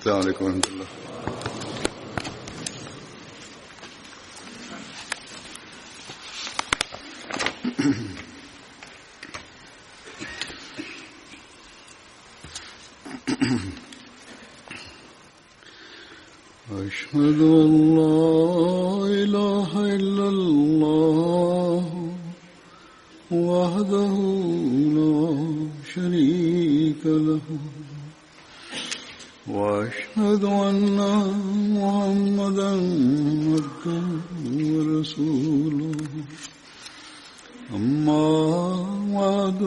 السلام عليكم ورحمة الله. أشهد أن لا إله إلا الله وحده لا شريك له وأشهد أن محمدا عبده ورسوله أما بعد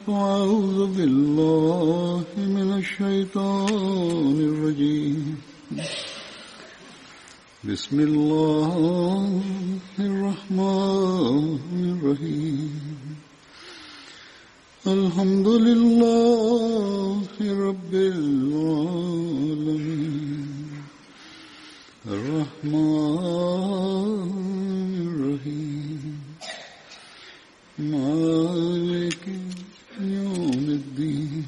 فأعوذ بالله من الشيطان الرجيم بسم الله الرحمن الرحيم الحمد لله رب العالمين الرحمن الرحيم مالك يوم الدين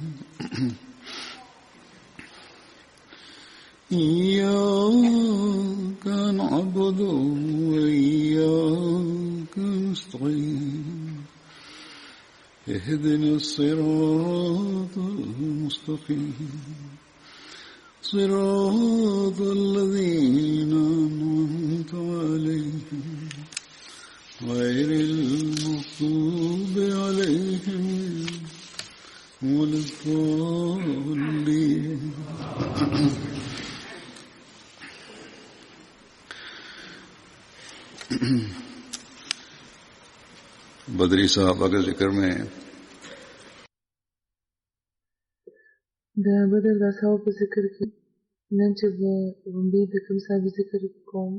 إياك نعبد وإياك نستعين اهدنا الصراط المستقيم صراط الذين أنعمت عليهم غير المغضوب عليهم ولا الضالين. बदरी साहबा के जिक्र में د بدر د اصحابو په ذکر کې نن چې به ومبي د کوم صاحب ذکر کوم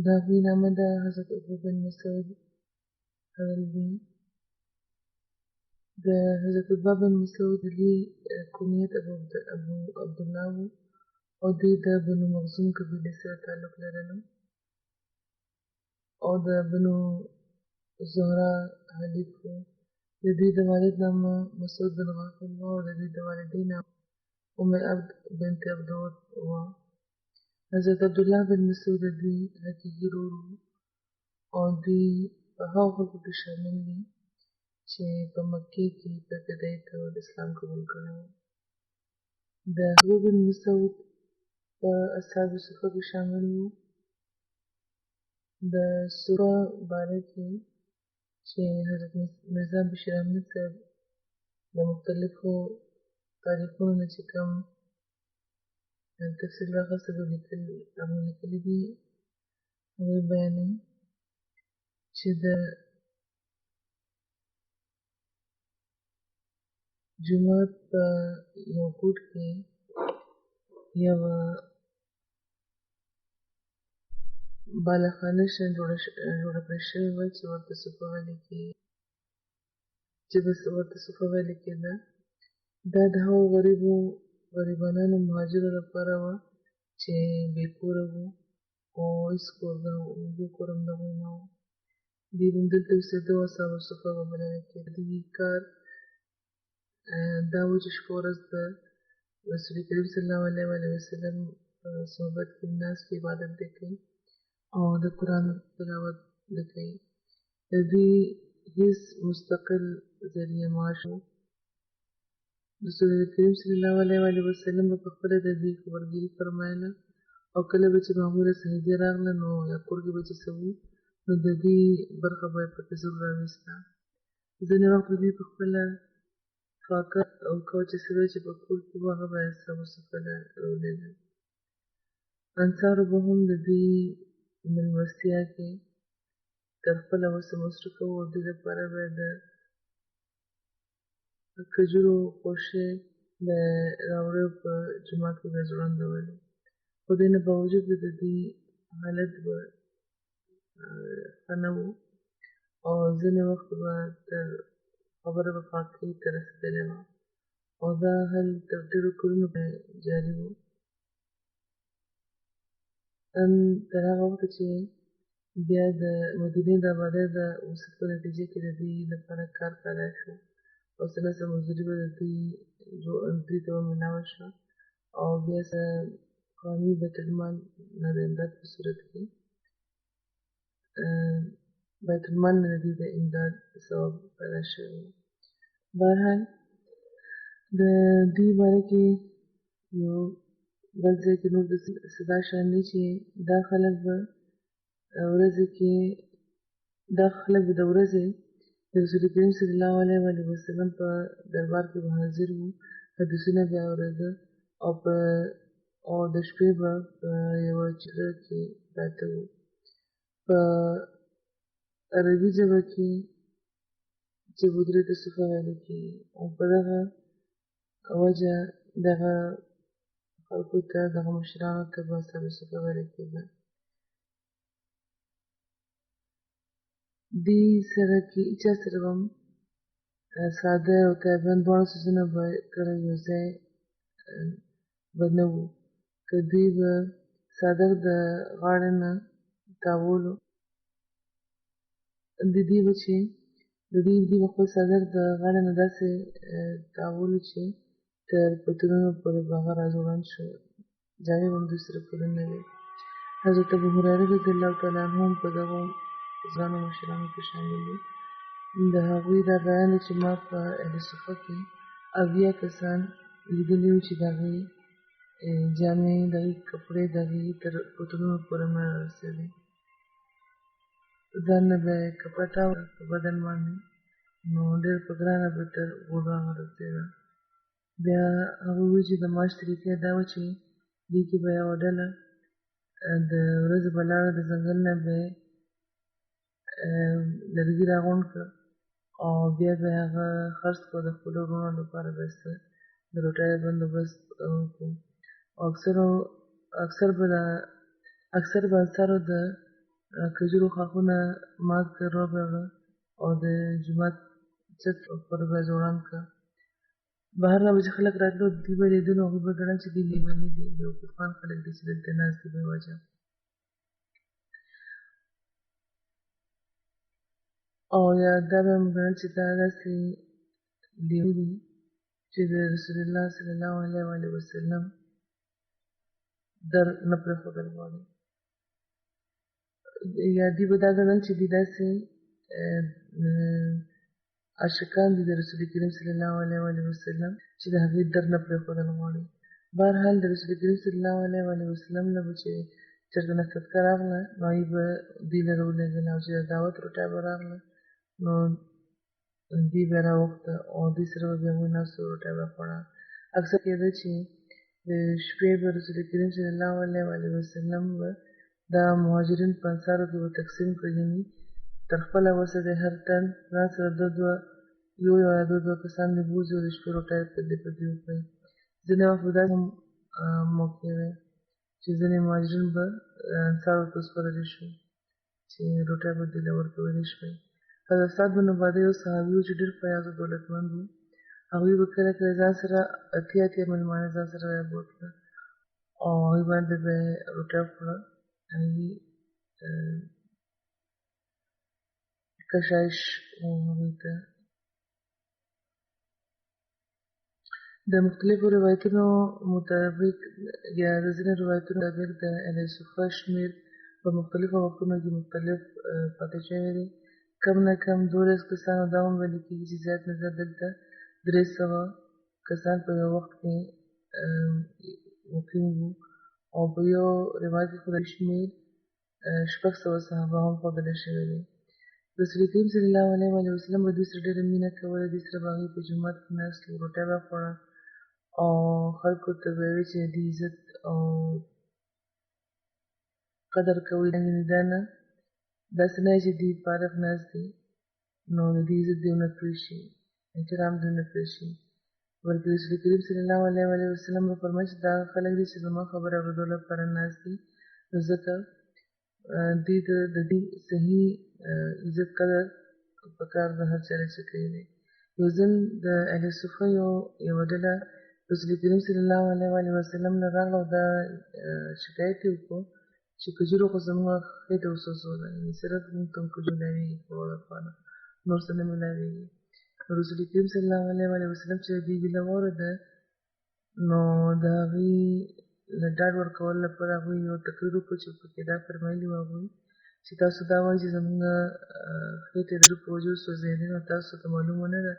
د هغوی نامه ده حضرت ابو بن مسعود رضی د حضرت ابو بن مسعود رضی کنیت ابو عبدالله و او دوی د بنو مخزوم قبیلې سره تعلق لرلو او د بنو زهرا حلیف و د دوی د والد نامه مسعود بن غافل و او د دوی د والدې نامه ام عبد بنت عبدود و حضرت عبدالله بن مسعود د دوی حقیقي ورور و او دوی په هغو خلکو کې شامل دي چې په مکې کې په ابتدایي ډول اسلام قبول کړی و. د ابو بن مسعود په اصحاب صفه کې شامل و. د سوره باره کې چې حضرت مرزا بشیر احمد صاحب د مختلفو تاریخونو نه چې کوم تفسیر راغسته هغه لیکلي دي هغوی بیانوي چې د جومات په یو ګوټ کې یوه بالاخانه جوړه کړې شوې وه چې ورته صفه ویلې کېده. دا د هغو غریبانو مهاجرو لپاره وه چې بې کوره وو او هېڅ کور هم د هغوی نه و. دوی به همدلته اوسېده او اصحاب صفه به بلنه کېده. دوی کار دا و چې شپه ورځ د رسول کریم صلی الله علیه وسلم په صحبت کې ناست عبادت دی کوي او د قرآن تلاوت دی کوي. د دوی هېڅ مستقل ذریعه معاش و. رسول کریم صلی الله علیه وسلم به پخپله د دوی خبرګیري فرمایله او کله به چې معمول صحیحه راغله نو یا کور کې به چې څه وو نو د دوی برخه به یې پکې ضرور راویسته. ځینې وخت به دوی پخپله فاقه او کوه چې څه دی چې په کور کې وو هغه به یې اصحابو صفه له راوړېده. انصارو به هم د دوی مېلمستیا کې تر خپله وسه مصرفه وو او دوی لپاره به د کجورو خوشې به راوړی او په جومات کې به یې ځوړندولې. خو دې نه باوجود د دوی حالت به ښه نه و او ځینې وخت به تر خبره به فاقې ته رسېدلې وه او دا حال تر ډېرو کلونو جاري و. تر هغه وخته چې بیا د مدینې د آبادۍ د وصف په نتیجه کې د دوی لپاره کار پیدا شو او څه نه څه مزدوري به د دوی ته به ملاوه شوه او بیا څه قومي بیت المال نه د امداد په صورت کې بیت المال نه د دوی د امداد سبب پیدا شوی و. بهرحال د دوی باره کې یو بل ځای کې نور داسې دا شیان دي چې دا خلک به د ورځې د رسول کریم صلی الله علیه وسلم په دربار کې به حاضر وو، حدیثونه به اورېده او د شپې به په یوه چوتره کې پراته وو. په عربي ژبه کې جبودرې ته صفه ویل کېږي او په دغه وجه دغه خلکو ته دغه مشرانو ته به اصحاب صفه ویل کېده. دې سره کې هیچا سره به ساده او تابعین دواړه څیزونه به کله یو ځای به نه وو. که دوی به څادر د غاړې نه تاوولو دوی به خپل څادر د غاړې نه داسې تاوولو چې تر پتلونو پورې به هغه راځوړند شو، جامې به هم دوی سره پوره نه وې. حضرت ابو هریره رضی الله تعالی عنه هم په دغو ځوانو مشرانو کې شامل وو. د هغوی دا بیان دی چې ما په اهل صفه کې 80 کسان لیدلي وو چې د هغې جامې، د هغې کپړې د هغې تر پتلونو پورې نه رارسېدې. ځان نه به یې کپړه تاوله په بدن باندې، نو ډېر په ګرانه به تر غوږه هغه رسېده. بیا هغوی وویل چې د معاش طریقه دا وه چې دې کې به یوه ډله د ورځې به لاړه، د ځنګل نه به یې لرګي راغونډ کړه او بیا به یې هغه خرڅ کړه، د خپلو وروڼو لپاره به یې د روټیو بندوبست وکړو. او اکثر به انصارو د کجورو ښاخونه مات کړل، وبیوړه او د جومات چت پر به یې ځوړند کړه. بهر نه به چې خلک راتلل دوی به یې لیدل نو هغوی به ګڼل چې دوی لیوني دي، بیوقوفان خلک دي چې دلته ناست دي بې وجه. او یا دا به یې ګڼل چې دا داسې لیوني دي چې د رسول الله صلی الله علیه وسلم در نه پرېښودل غواړي. یا دوی به دا ګڼل چې دوی داسې عاشقان دي د رسول کریم صلی الله علیه وسلم چې د هغې در نه پرېښودل غواړي. بهرحال د رسول کریم صلی الله علیه وسلم نه به چې چېرته نه صدقه راغله نو هغوی به دوی له راولېږله، او چې د دعوت روټۍ به راغله نو دوی به یې راوغوښته او دوی سره به بیا هغوی ناست وو، روټۍ به یې خوړه. اکثر کېده چې د شپې به رسول کریم صلی الله علیه وسلم به دا مهاجرین په انصارو کې به تقسیم کړي، یعنې تر خپله وسه د هر تن ځان سره یو یا دوه کسان دې بوځي او د شپې روټۍ په دې وکړي. ځینې وخت به داسې موقع وې چې ځینې مهاجرین به انصارو ته وسپارلی شو چې روټۍ به دوی له ورکولای شوی. حضرت سعد بن عباده یو صحابي و چې ډېر فیاض او دولتمند و. هغوی به کله کله ځان سره اتیا مېلمانه ځان سره رابوتله او هغوی باندې به یې روټۍ خوړه. هغوی کشایش هغوی ته د مختلفو روایتونو مطابق یا د ځینې روایتونو مطابق د اهل صفه شمېر په مختلفو وختونو کې مختلف پاتې شوی دی. کم نه کم 12 کسان، او دا هم ویل کېږي چې زیات نه زیات دلته 300 کسان په یو وخت کې مقیم وو، او په یو روایت کې خو د شمېر 600 صحابه هم ښودلی شوی دی. رسول کریم صلی الله علیه وسلم به دوی سره ډېره مینه کوله، دوی سره به هغوی په جومات کې ناست وو، روټۍ به یې خوړه او خلکو ته به یې ویل چې د دې عزت او قدر کوئ، یعنې دا نه داسې نه چې دوی فارغ ناست دي نو د دې عزت دې ونه کړی شي، احترام دې ونه کړی شي، بلکې رسول کریم صلی الله علیه وسلم به فرمایي چې دا خلک دي چې زما خبرې اورېدو لپاره ناست دي، نو ځکه دوی ته د دې صحیح عزت قدر پکار د هر چا چې کوي دی. یو ځل د اهل صفه یوه ډله رسول کریم صلی الله علیه وسلم نه راغله او دا شکایت یې وکړو چې کجورو خو زموږ خېټه وسوځوله، یعنې صرف موږ ته هم کجور میلاوېږي خوړو لپاره، نور څه نه میلاوېږي. رسول کریم صلی الله علیه وسلم چې دې ګیله واره ده نو د هغې له ډاډ ورکولو لپاره هغوی یو تقریر وکړو چې پکې دا فرمایلي وو هغوی چې تاسو دا وایئ چې زموږ خېټې د په وجود سوځېدې نو تاسو ته معلومه نه ده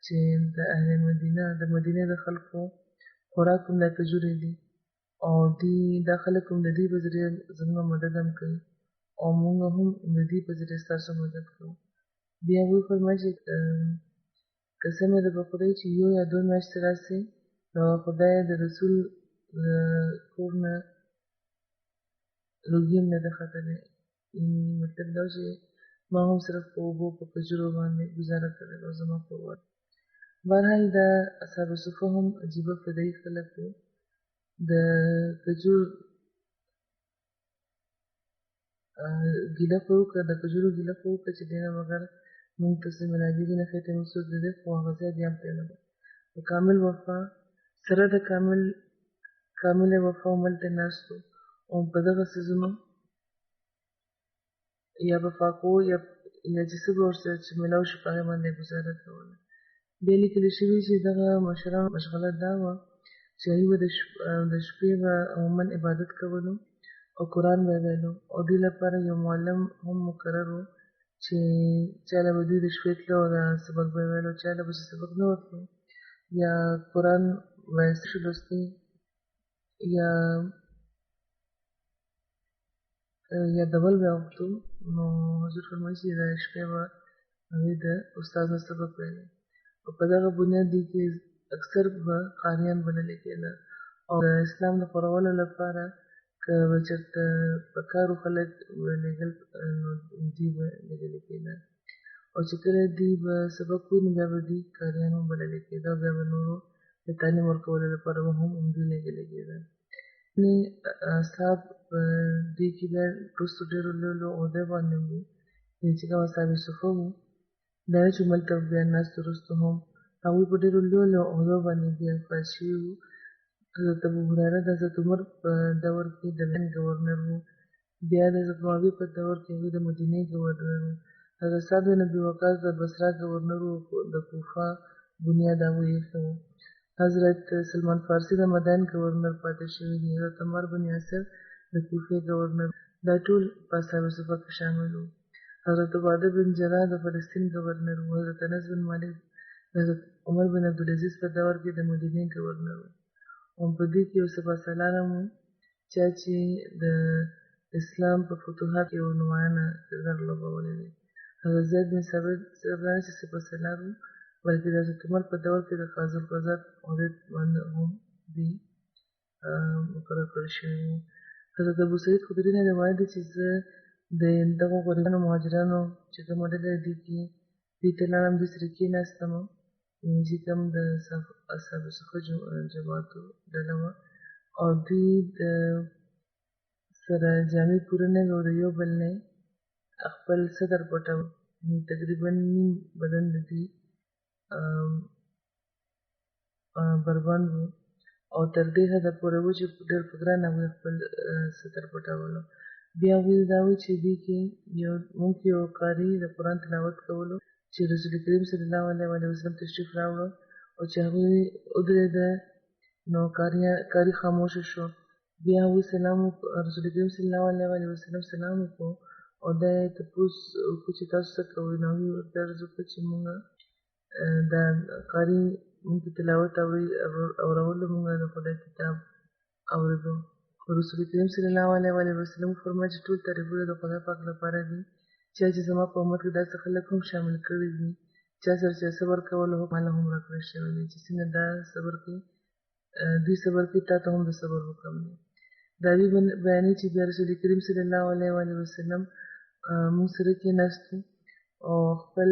چې د اهل مدینه د مدینې د خلکو خوراک کوم دا کجورې دي او دا خلک هم د دې په ذریعه زموږ مدد هم کوي او موږ هم د دې په ذریعه ستاسو مدد کوو. بیا هغوی فرمایي چې قسم یې ده په خدای چې یو یا دوه میاشتې راسئ نو خدای د رسول کور نه لوګي هم نه ده ختلی. مطلب دا چې ما هم صرف په اوبو په کجورو باندې ګزاره کړې او زما کور وه. بهرحال دا اصحاب صفه هم عجیبه فدایي خلک وو. د کجور ګیله خو وکړه د کجورو ګیله خو وکړه چې دی نه مګر موږ ته څه ملاوېږي نه خېټې مو سوځېدې خو هغه ځای بیا هم پرې نه ده. د کامل وفا سره د کامل وفا هملته ناست وو او په دغه څیزونو یا به فاقو یا چې څه به ورسره چې میلاو شي په هغې باندې ګزاره کوله. بیا لیکلي شوي چې دغه مشرانو مشغله دا وه چې هغوی به د شپې به عموما عبادت کولو او قرآن به ویلو او دوی لپاره یو معلم هم مقرر و چې چاله به دوی د شپې تله او دا سبق به ویلو چاله به چې سبق نه ورتلو یا قرآن به یې څه لوستی یا دبل به غوښتو نو حضور فرمایي چې د شپې به هغوی د استاد نه سبق ویلی او په دغه بنیاد دي کې اکثر به قاریان بللي کېده او د اسلام د خپرولو لپاره که به چېرته په کارو خلک لېږل نو دوی به لېږلي کېده او چې کله دوی به سبق ووایي نو بیا به دوی قاریان هم بللي کېده او بیا به نورو د تعلیم ورکولو لپاره به هم دوی لېږلي کېده. اصحاب په دې کې بیا وروستو ډېرو لویو عهدو باندې وو چې کوم اصحاب صفه وو دا نه چې هملته بیا ناست وروستو هم هغوی په ډېرو لویو عهدو باندې بیا فاز شوي وو. حضرت ابوهریره د حضرت عمر په دور کې د لند ګورنر وو. بیا د حضرت معاویې په دور کې هغوی د مدینې ګورنر وو. حضرت سعد بن ابي وقاص د بصره ګورنر وو د کوفه بنیاد هغوی ایښی وو. حضرت سلمان فارسي د مدین ګورنر پاتې شوي دي. حضرت عمار بن یاسر د کوفې ګورنر دا ټول په اصحاب صفه کې شامل وو. حضرت عباده بن جراح د فلسطین ګورنر وو. حضرت انس بن مالک د حضرت عمر بن عبدالعزیز په دور کې د مدینې ګورنر وو. او په دې کې یو سپه سالارم وو چا چې د اسلام په فتوحات کې یو نمایانه کردار لوبولی دی. حضرت زید بن ثابت صرف دا نه چې سپه سالار وو بلکې د حضرت عمر په دور کې د قاضي القضات عهدې باندې هم دوی مقرر کړل شوي وو. حضرت ابو سعید خدري نه روایت دی چې زه د دغو غریبانو مهاجرانو چې کومه ډله دي کې دوی ته لاړم دوی سره کېناستم چې کوم د اصحاب صفه جماعتو ډله وه او دوی د سره جامې پوره نه وې او د یو بل نه خپل صدر پټاوه تقریبا نیم بدن د دوی بربند وو او تر دې حده پورې وو چې ډېر په ګرانه هغوی خپل صدر پټولو. بیا هغوی دا وایي چې دې کې موږ یو قاري د قرآن تلاوت کولو چې رسول کریم صلی الله علیه وسلم تشریف راوړه او چې هغوی ودرېده نو قاري خاموشه شو. بیا هغوی سلام رسول کریم صلی الله علیه وسلم سلام وکړو او دا یې تپوس وکړو چې تاسو څه کوئ نو هغوی ورته عرض وکړه چې موږ دا قاري موږ ته تلاوت اورولو موږ د خدای کتاب اورېدو. رسول کریم صلی الله علیه وسلم وفرمایل چې ټول تعریفونه د خدای پاک لپاره دي چا چې زما په امت کې داسې خلک هم شامل کړي دي چا سره چې صبر کولو حکم الله هم راکړی شوی دی چې څنګه دا صبر کوي دوی صبر کوي تا ته هم د صبر حکم دی. دا بیانوي چې بیا رسول کریم صلی الله علیه وسلم موږ سره کېناستو او خپل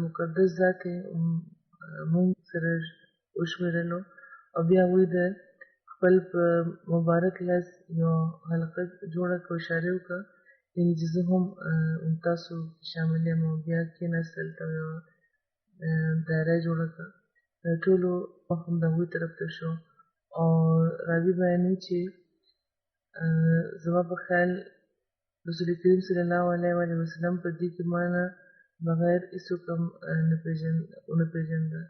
مقدس ذات یې موږ سره وشمېرلو او بیا هغوی د خپل په مبارک لاس یو حلقه جوړه کړه او اشارې وکړه یعنې چې زه هم تاسو شامل یم او بیا کېناستل ته یوه دایره یې جوړه کړه ټولو مخ هم د هغوی طرف ته شو او راوي بیانوي چې زما په خیال رسول کریم صلی الله علیه وسلم په دې کې ما نه بغیر هیڅوک هم ونه پېژنده.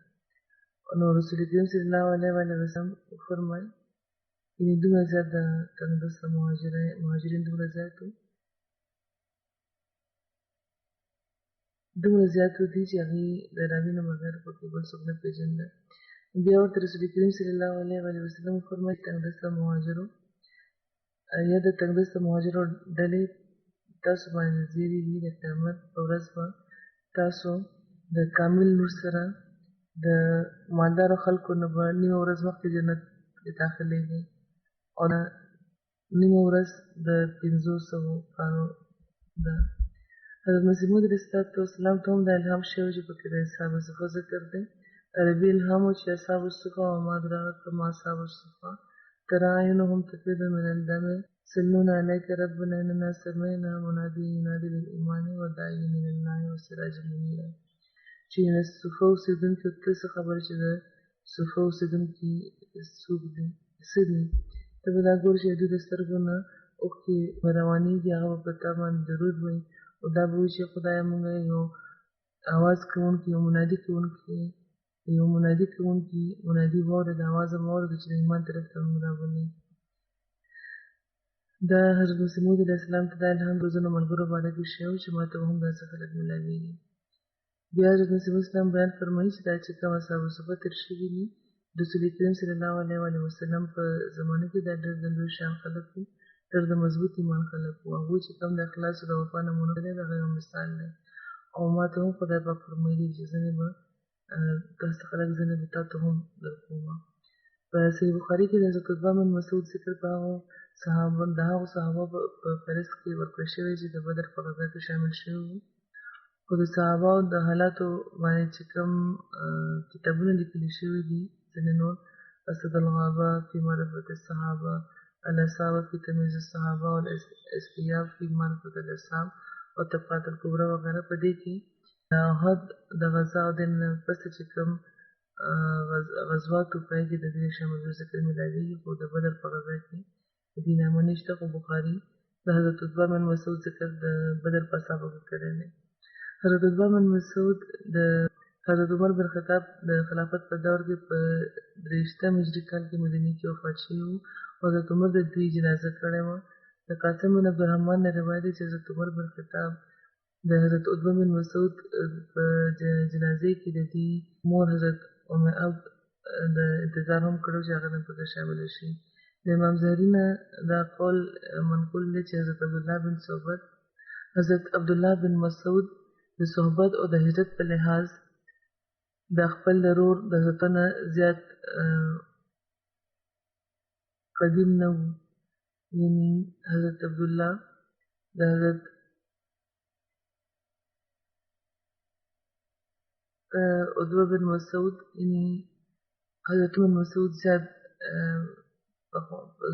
نو رسول کریم صلی الله علیه وسلم وفرمایل یعنې دومره زیات د تنګدسته مهاجرین دومره زیات وو، دومره زیات وو دي چې هغې د راوي نه بغیر پکې بل څوک نه پېژنده. بیا ورته رسول کریم صلی الله علیه وسلم وفرمایل تنګدسته مهاجرو یا د تنګدسته مهاجرو ډلې تاسو باندې زیری وي د قیامت په ورځ به تاسو د کامل نور سره د مالدارو خلکو نه به نیمه ورځ مخکې جنت کې داخلېږئ او نیمه ورځ د 500 کالو ده. حضرت مسیح موعود علیه السلام ته هم دا الهام شوی چې پکې د اصحاب الصفه ذکر دی. عربي الهام و چې اصحاب الصفه وما ادراک ما اصحاب الصفه ترى أعينهم تفيض من الدم يصلون عليك ربنا إننا سمعنا منادي ينادي للإيمان وداعيا إلى الله وسراجا منيرا. چې د صفه اوسېدونکي ته څه خبره چې د صفه اوسېدونکي څوک دي څه دي، ته به دا ګورې چې دوی د سترګو نه اوښکې روانېږي، هغه به په تا باندې درود وایي او دا به وایي چې خدایه موږ یو اواز کوونکي یو منادي واورېد، اواز هم واورېد چې د ایمان طرف ته موږ رابولي. دا حضرت مسیح موعود علیه السلام ته دا الهام د ځینو ملګرو باره کې شوی چې ما ته هم داسې خلک میلاوېږي. بیا حضرت مسیح موعود اسلام بیان فرمایي چې دا چې کوم اصحاب الصفه تېر شوي دي رسول کریم صلی الله علیه وسلم په زمانه کې دا ډېر د لوی شان خلک وو، ډېر د مضبوط ایمان خلک وو. هغوی چې کوم د اخلاص او د وفا نمونه دی د هغه یو مثال دی. او ما ته هم خدای پاک فرمایلي چې ځینې به داسې خلک ځینې به تا ته هم درکومه. په صحیح بخاري کې د حضرت عتبه بن مسعود ذکر د هغو صحابه په فهرست کې ورکړل شوی چې د بدر په غزا کې شامل شوي وو. خو د صحابهو د حالاتو باندې چې کوم کتابونه لیکلي شوي دي ځینې نور اسد الغابه فی معرفت الصحابه، الاصابه فی تمیز الصحابه، والاستیاب فی معرفت الاصحاب او طبقات الکبرى وغیره، په دې کې احد د غزا او د پس چې کوم غزواتو پای کې د دې شامل ذکر ملاویږي. خو د بدر په غزا کې د دې نامه نشته. خو بخاري د حضرت عتبه بن مسعود ذکر د بدر په اصحابو کې کړی دی. حضرت عتبه بن مسعود د حضرت عمر بن خطاب د خلافت په دور کې په 23 هجري کال کې مدینې کې وفات شوي وو. حضرت عمر د دوی جنازه کړې وه. د قاسم بن عبدالرحمن نه روایت دی چې حضرت عمر بن خطاب د حضرت عتبه بن مسعود په جنازې کې د دې مور حضرت ام عبد د انتظار هم کړو چې هغه هم پکې شامل شي. د امام زهري نه دا قول منقول دی چې حضرت عبدالله بن مسعود د صحبت او د هجرت په لحاظ د خپل ضرور د حضرت نه زیات قدیم نه و. یعنی حضرت عبدالله د حضرت عتبه بن مسعود یعنی حضرت بن مسعود زیات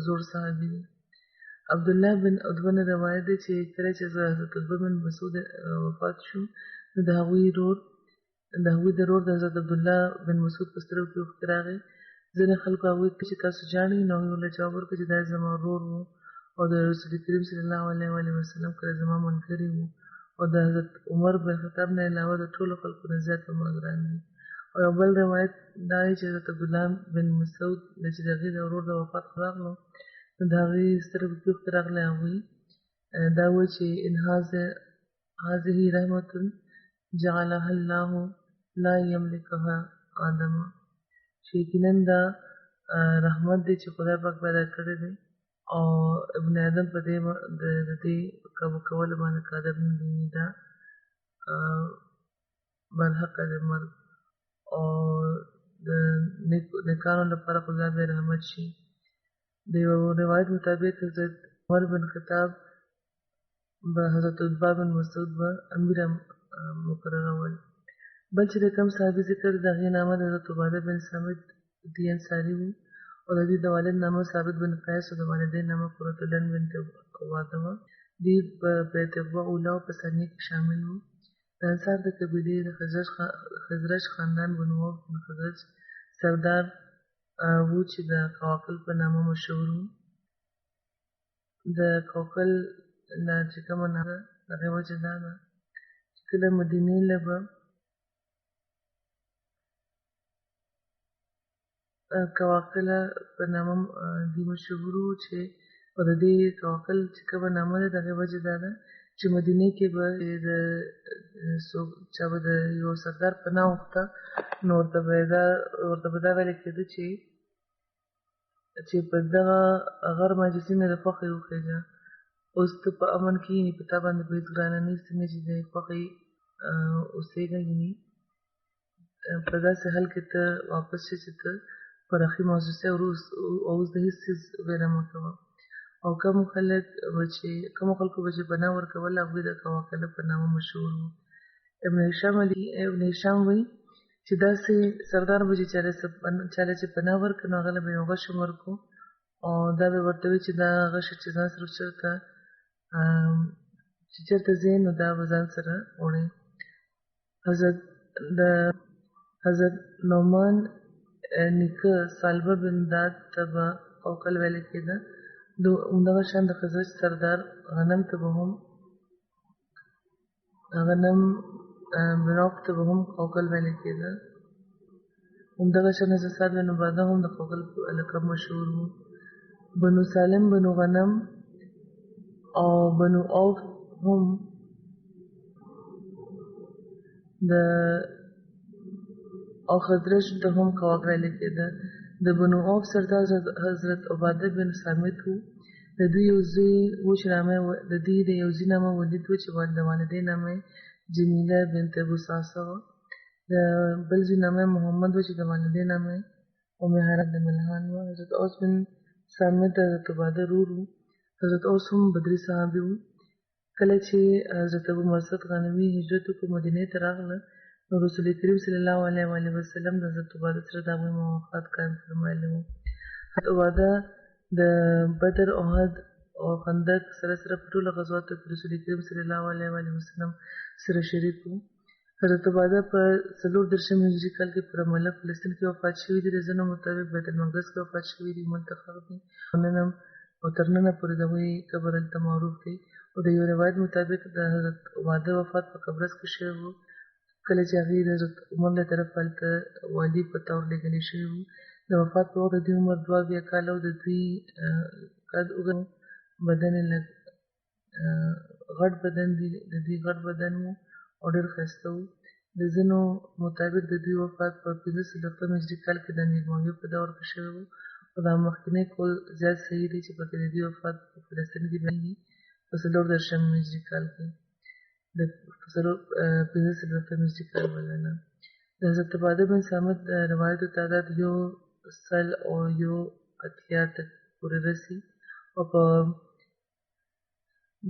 زور صحابي دی. عبدالله بن عتبه نه روایت دی چې کله چې حضرت عتبه بن مسعود وفات شو نو د هغوی د رور د حضرت عبدالله بن مسعود په سترګو کې اوښکې راغې. ځینې خلکو هغوی ته چې تاسو ژاړئ نو هغوی ورله جواب ورکړ چې دا زما ورور و او د رسول کریم صلی الله علیه وسلم کله زما ملګری و او د حضرت عمر بن خطاب نه علاوه د ټولو خلکو نه زیات په ما ګران دي. او یو بل روایت دا دی چې حضرت عبدالله بن مسعود چې د هغې د ورور د وفات راغلو نو د هغې سترګو کې اوښکې راغلې. هغوی دا وایي چې ان هذه رحمة جعلها الله لا یملکها آدم، چې یقینا دا رحمت دی چې خدای پاک پیدا کړی دی او ابن آدم په دې د دې کابو کولو باندې قادر نه دی. دا برحقه د مرګ او د نیکانو لپاره خدای به رحمت شي. د یو روایت مطابق حضرت عمر بن خطاب به حضرت عتبه بن مسعود به امیر مقررول. بل چې د کوم صحابي ذکر د هغې نامه د حضرت عباده بن صامت دي انصاري وو او د دوی د والد نامه ثابت بن قیس او د والدین نامه قرة العین بنت عباده وه. دوی په اتباع اوله او په ثانیه کې شامل وو. د انصار د قبیلې د خزرج خاندان بنو عوف بن خزرج سردار وو چې د قواقل په نامه مشهور وو. د قوقل نه چې کومه ناره د هغې وجه دا ده چې کله مدینې له به قواقله په نامه دي مشهور وو چې او د دې قواقل چې کومه نامه ده د هغې وجه دا ده چې مدینې کې به د چا به د یو سردار پناه وغوښته نو ورته به دا ویل کېده چې په دغه غر مجلسي مې د خوښۍ وخېږه اوس ته په امن کې یې په تا باندې به هېڅ ګرانه نه وي څنګه چې د خوښۍ اوسېږه یعنې په داسې حال کې ته واپس شې چې ته پر اخي موسسه اوس د هېڅ څیز ویره مه کوه او کوم خلکو به چې پناه ورکول هغوی د قواقله په نامه مشهور وو ابن هشام وایي چې داسې سردار به چې چاله چې پناه ورکړه نو هغه له به یو غشم ورکړو او دا به ورته وي چې دا غشه چې ځان سره چېرته ځې نو دا به ځان سره وړې حضرت نعمان نیکه سالبه بن داد ته به قوقل ویل کېده همدغه شان د خزرج سردار غنم بن عوف ته به هم قوقل ویل کېده همدغه شان حضرت سعد بن عباده هم د قوقل په لقب مشهور وو بنو سالم بنو غنم او بنو عوف هم او خزرج ته هم قواقل ویل کېده د بنو عوف سردار حضرت عباده بن صامت وو د دوی یو زوی و چې د دوی د یو زوی نامه ولید و چې د والدې نامه جمیله بنت ابو ساسه وه د بل زوی نامه محمد و چې د والدې نامه ام حرام د ملحان وه حضرت اوس بن صامت د حضرت عباده ورور وو حضرت اوس هم بدري صحابي وو کله چې حضرت ابو مسعود غنوي هجرت وکړو مدینې ته راغله نو رسول کریم صلی الله علیه وسلم د حضرت عباده سره د هغوی موافقات قایم فرمایلی وو حضرت عباده د بدر احد او خندق سره په ټولو غزواتو کې رسول کریم صلی الله علیه وسلم سره شریک وو حضرت عباده په 34 هجري کال کې په رمله فلسطین کې وفات شوي دي د ځینو مطابق بیت المقدس کې وفات شوي دي منتخب دي او تر ننه پورې د هغوی قبر هلته معروف دی او د یو روایت مطابق د حضرت عباده وفات په قبرص کې شوی و کله چې هغې د حضرت عمر له طرفه هلته والي په طور لېږلی شوي وو د وفات په وخت د دوی عمر 82 کاله او د دوی قد اوږد بدن یې لږ غټ بدن و او ډېر ښایسته و د ځینو مطابق د دوی وفات په 15 هجري کال کې د امیر معاویه په دور کې شوی و او دا مخکینی قول زیات صحیح دی چې پکې د دوی وفات په فلسطین کې بیانېږي په 14 هجري کال کې د 15 هجري کال بلنه د حضرت عباده بن صامت د روایتو تعداد 100 او 180 تک پورې رسي او په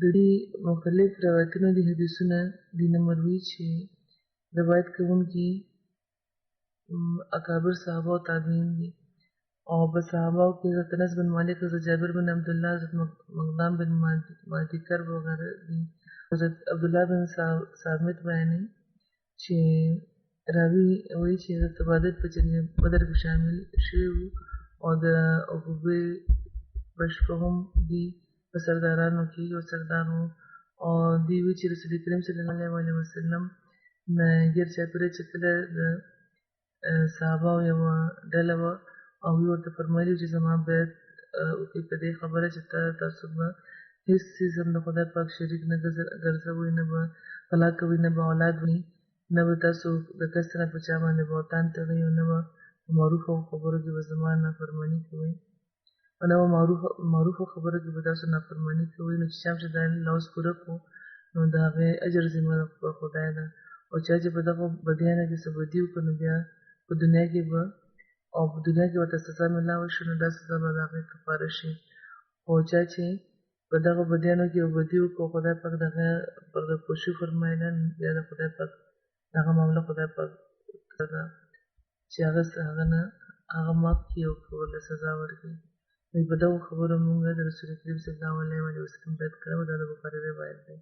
د دې مختلف روایتونه دي حدیثونه دي مروي چې روایت کوونکي اکابر صحابه او تابعین دي او په صحابهو کې حضرت انس بن مالک حضرت جابر بن عبدالله حضرت مقدام بن مهدي کرب وغیره دي حضرت عبدالله بن صامت بیانوي چې راوي وایي چې حضرت عباده په جنګ بدر کې شامل شوي وو او د عقبې بشپه هم دي په سردارانو کې یو سردار وو او دوی وایي چې رسول کریم صلی الله علیه وسلم ګیر چاپېره چې کله د صحابهو یوه ډله وه او وی ورته فرمایلي چې زما بیعت وکړي په دې خبره چې تاسو به هېڅ څیز هم د خدای پاک شریک نه ګرځوئ نه به غلا کوئ نه به اولاد وي نه به تاسو د کس نه په چا باندې بهتان تړئ او نه به په معروفو خبرو کې به زما نافرماني کوئ او نه به معروفو خبرو کې به تاسو نافرماني کوئ نو چې چا چې دا لوز پوره کړو نو د هغې اجر ذمه په خدای ده او چا چې په دغو بدیانو کې څه بدي وکړو نو بیا په دنیا کې به او په دنیا کې ورته سزا ملاوه شي نو دا سزا به د هغې کفاره شي او چا چې په دغه بدیانو کې یو بدي وکړو خدای پاک د هغې پردهپوشي فرمایله بیا د خدای پاک دغه معامله خدای پاک ده چې هغه نه هغه معاف کړي او ورله سزا ورکړي نو په دغو خبرو موږ د رسول کریم صلی الله علیه وسلم بیعت کړی و دا د بخاري روایت دی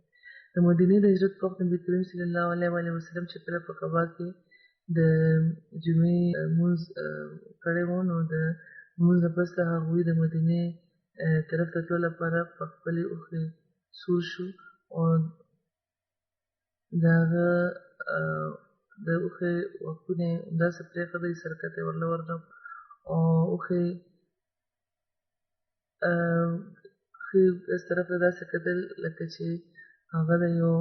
د مدینې د هجرت په وخت نبي کریم صلی الله علیه وسلم چې کله په قبا کې د جمعې لمونځ کړی و نو د لمونځ نه پس هغوی د مدینې طرف ته تلو لپاره په خپلې اوښې سور شو او د هغه د اوښې وکونه همداسې پرېښودی سرکته یې ورله ورغلم او اوښې ښې اس طرف ته داسې کتل لکه چې هغه د یو